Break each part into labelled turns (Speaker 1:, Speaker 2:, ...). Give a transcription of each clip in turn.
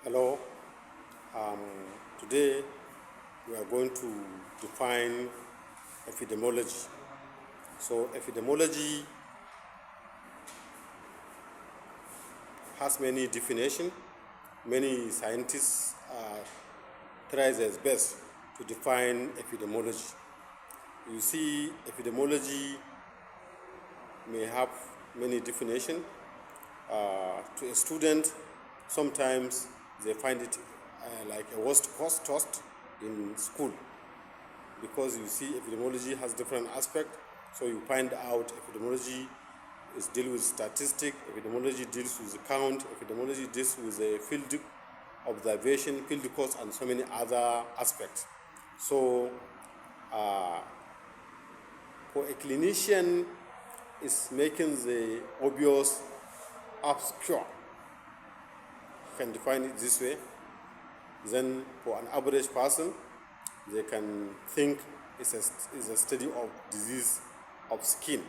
Speaker 1: Hello. Um, Today we are going to define epidemiology. So epidemiology has many definitions. Many scientists try their best to define epidemiology. You see, epidemiology may have many definitions. To a student, sometimes they find it like a worst cost toast in school, because you see epidemiology has different aspects. So you find out epidemiology is deal with statistics, epidemiology deals with count, epidemiology deals with a field observation, field course, and so many other aspects. So for a clinician, is making the obvious obscure. You can define it this way. Then for an average person, they can think it's a study of disease of skin,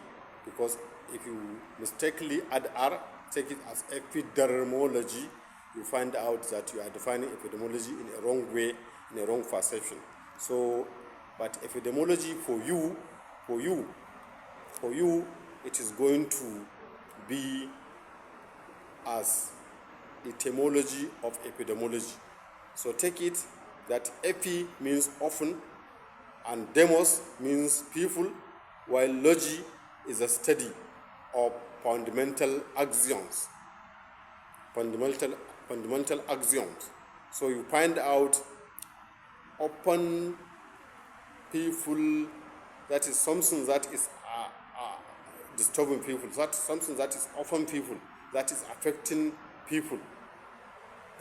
Speaker 1: because if you mistakenly add R, take it as epidemiology, you find out that you are defining epidemiology in a wrong way, in a wrong perception. So, but epidemiology for you, it is going to be as etymology of epidemiology. So take it that epi means often and demos means people, while logy is a study of fundamental axioms. Fundamental axioms. So you find out often people, that is something that is disturbing people, that something that is often people, that is affecting people,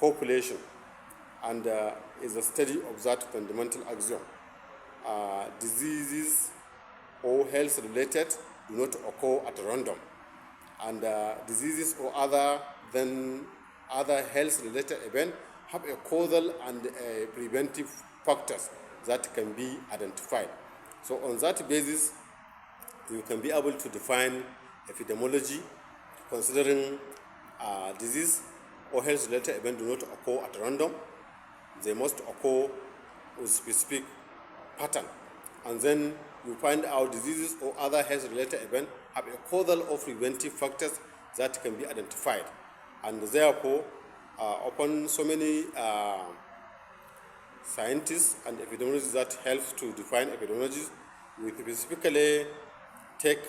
Speaker 1: population, and is a study of that fundamental axiom. Diseases or health-related do not occur at random, and diseases or other health-related events have a causal and preventive factors that can be identified. So on that basis, you can be able to define epidemiology, considering disease or health-related events do not occur at random. They must occur with specific pattern. And then you find out diseases or other health-related events have a causal or preventive factors that can be identified. And therefore, upon so many scientists and epidemiologists that help to define epidemiology, we specifically take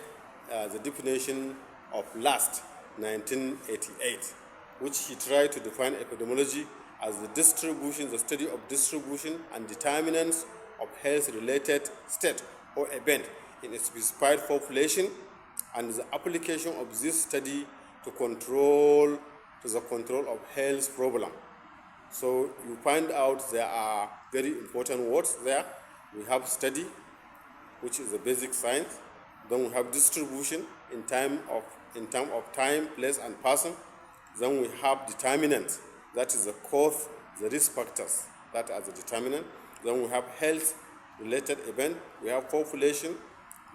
Speaker 1: the definition of Last, 1988, which he tried to define epidemiology as the study of distribution and determinants of health-related state or event in a specified population, and the application of this study to the control of health problem. So you find out there are very important words there. We have study, which is a basic science. Then we have distribution in terms of time, place, and person. Then we have determinants, that is the cause, the risk factors that are the determinant. Then we have health-related event. We have population.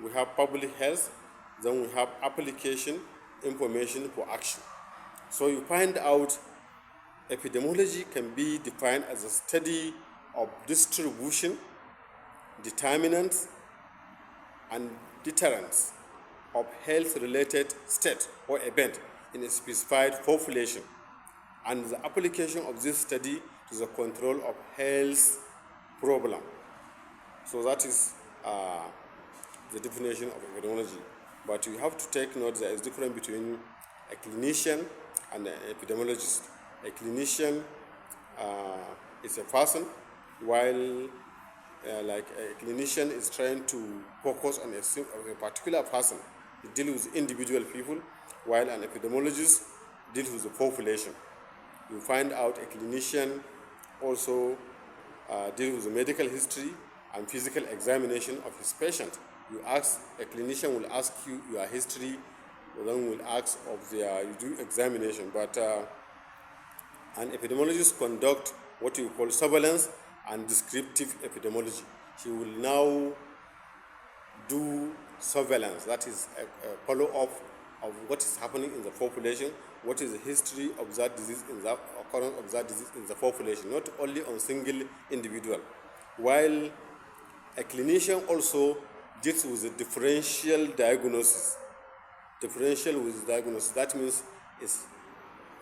Speaker 1: We have public health. Then we have application, information for action. So you find out epidemiology can be defined as a study of distribution, determinants, and deterrence of health-related state or event in a specified population, and the application of this study to the control of health problem. So that is the definition of epidemiology. But you have to take note there is difference between a clinician and an epidemiologist. A clinician is a person, while like a clinician is trying to focus on a particular person. He deals with individual people, while an epidemiologist deals with the population. You find out a clinician also deals with the medical history and physical examination of his patient. A clinician will ask you your history, then will ask of you do examination. But an epidemiologist conduct what you call surveillance and descriptive epidemiology. He will now do surveillance, that is a follow-up of what is happening in the population, what is the history of that disease, in the occurrence of that disease in the population, not only on single individual. While a clinician also deals with a differential diagnosis. Differential with diagnosis, that means it's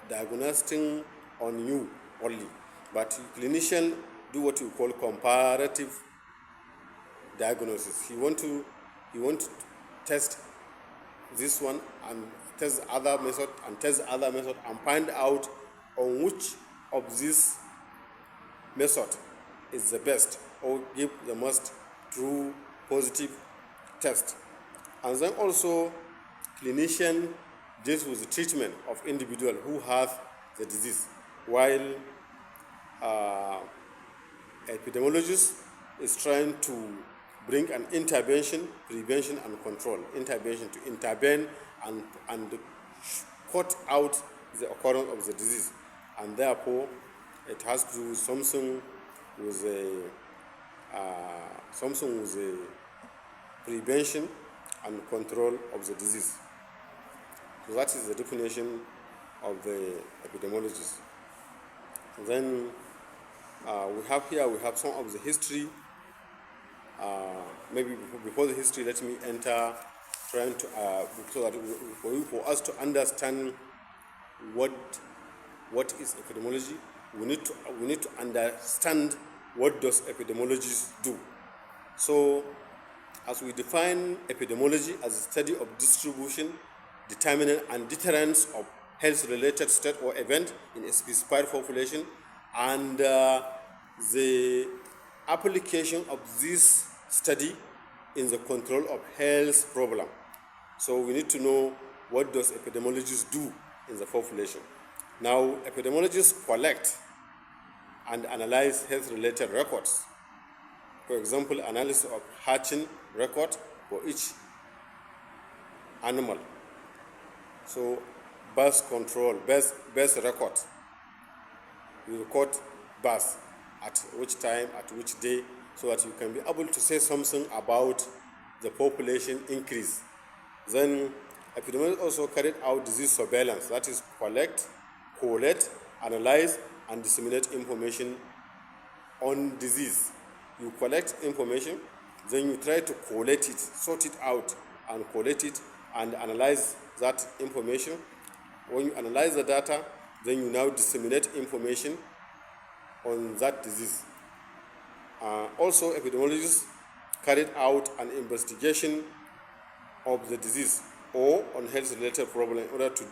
Speaker 1: diagnosing on you only. But clinician do what you call comparative diagnosis. He want to test this one and test other method and test other method and find out on which of this method is the best or give the most true positive test. And then also clinician deals with the treatment of individual who have the disease, while epidemiologist is trying to bring an intervention, prevention, and control. Intervention to intervene and cut out the occurrence of the disease, and therefore it has to do something with a prevention and control of the disease. So that is the definition of the epidemiologist. Then we have some of the history. Maybe before the history, let me enter trying to so that for us to understand what is epidemiology, we need to understand what does epidemiology do. So, as we define epidemiology as a study of distribution, determinant, and deterrence of health-related state or event in a specified population, and the application of this study in the control of health problem. So we need to know what does epidemiologists do in the population. Now, epidemiologists collect and analyze health-related records. For example, analysis of hatching record for each animal. So, birth control, birth record. We record birth at which time, at which day, so that you can be able to say something about the population increase. Then, epidemiologists also carried out disease surveillance, that is, collect, analyze, and disseminate information on disease. You collect information, then you try to collate it, sort it out, and collate it, and analyze that information. When you analyze the data, then you now disseminate information on that disease. Also, epidemiologists carried out an investigation of the disease or on health-related problem in order to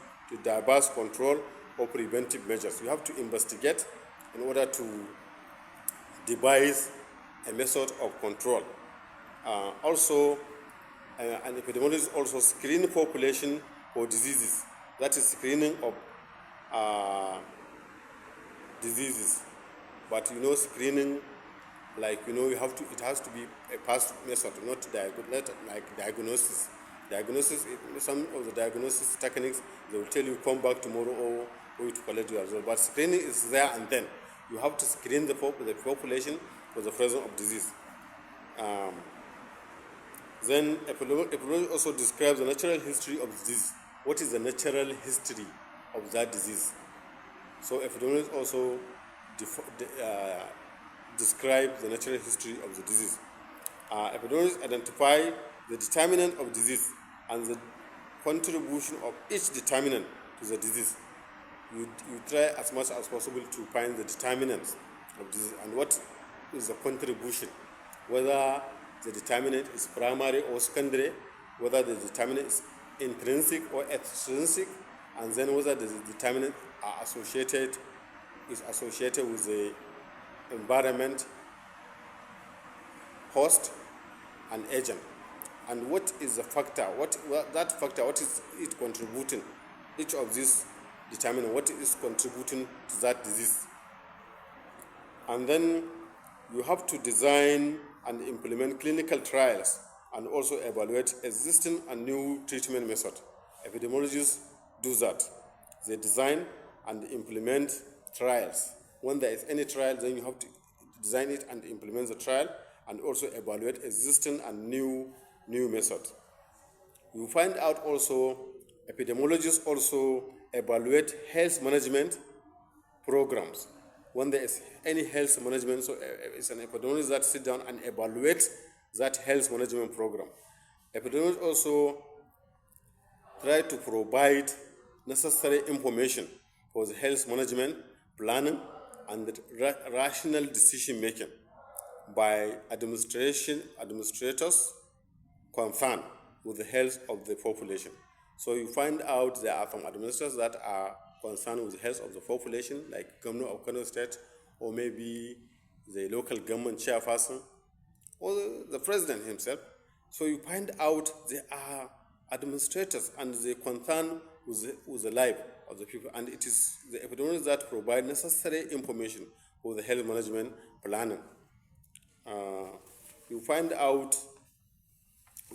Speaker 1: devise control or preventive measures. You have to investigate in order to devise a method of control. Also, an epidemiologist also screen population for diseases. That is screening of diseases. But screening, like it has to be a past method, not like diagnosis. Diagnosis, some of the diagnosis techniques, they will tell you come back tomorrow or to collect your result. But screening is there and then. You have to screen the population for the presence of disease. Then epidemiology also describes the natural history of disease. What is the natural history of that disease? So epidemiology also describes the natural history of the disease. Epidemiologists identify the determinant of disease and the contribution of each determinant to the disease. You try as much as possible to find the determinants of disease and what is the contribution, whether the determinant is primary or secondary, whether the determinant is intrinsic or extrinsic, and then whether the determinant is associated with the environment, host, and agent. And what is the factor? What is it contributing? Each of these determine what is contributing to that disease. And then you have to design and implement clinical trials and also evaluate existing and new treatment methods. Epidemiologists do that. They design and implement trials. When there is any trial, then you have to design it and implement the trial and also evaluate existing and new methods. You find out also Epidemiologists also evaluate health management programs. When there is any health management, so it's an epidemiologist that sit down and evaluate that health management program. Epidemiologists also try to provide necessary information for the health management, planning, and the rational decision making by administrators concerned with the health of the population. So you find out there are some administrators that are concerned with the health of the population, like Governor of Kano State, or maybe the local government chairperson, or the president himself. So you find out there are administrators and they concern with the life of the people, and it is the epidemiologists that provide necessary information for the health management planning. You find out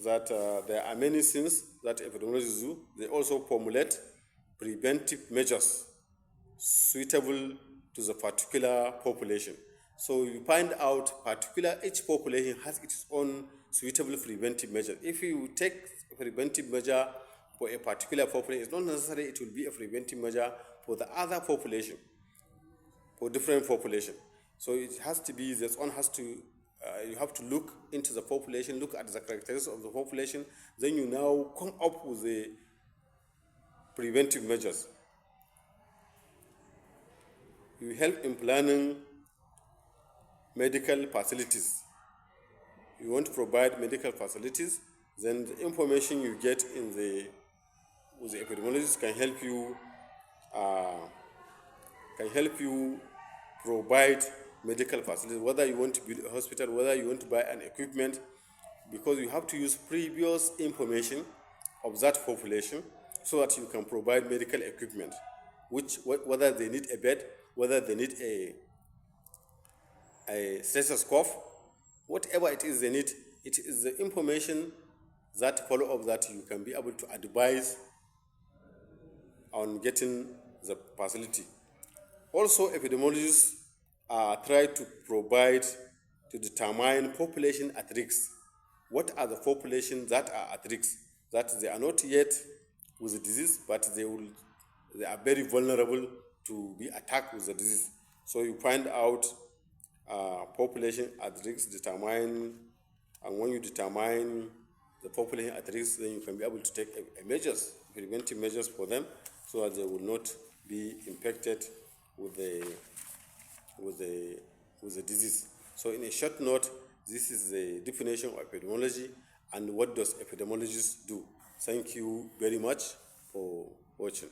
Speaker 1: that there are many things that epidemiologists do. They also formulate preventive measures suitable to the particular population. So you find out each population has its own suitable preventive measure. If you take a preventive measure for a particular population, it's not necessary it will be a preventive measure for the other population, for different population. So it has to be, this one has to, you have to look into the population, look at the characteristics of the population, then you now come up with the preventive measures. You help in planning medical facilities. You want to provide medical facilities, then the information you get with the epidemiologist can help you provide medical facilities, whether you want to build a hospital, whether you want to buy an equipment, because you have to use previous information of that population so that you can provide medical equipment, whether they need a bed, whether they need a stethoscope, whatever it is they need. It is the information that follow up that you can be able to advise on getting the facility. Also, epidemiologists try to provide to determine population at risk. What are the populations that are at risk? That they are not yet with the disease, but they are very vulnerable to be attacked with the disease. So you find out population at risk, determine, and when you determine the population at risk, then you can be able to take preventive measures for them, so that they will not be infected with the disease. So in a short note, this is the definition of epidemiology and what does epidemiologists do. Thank you very much for watching.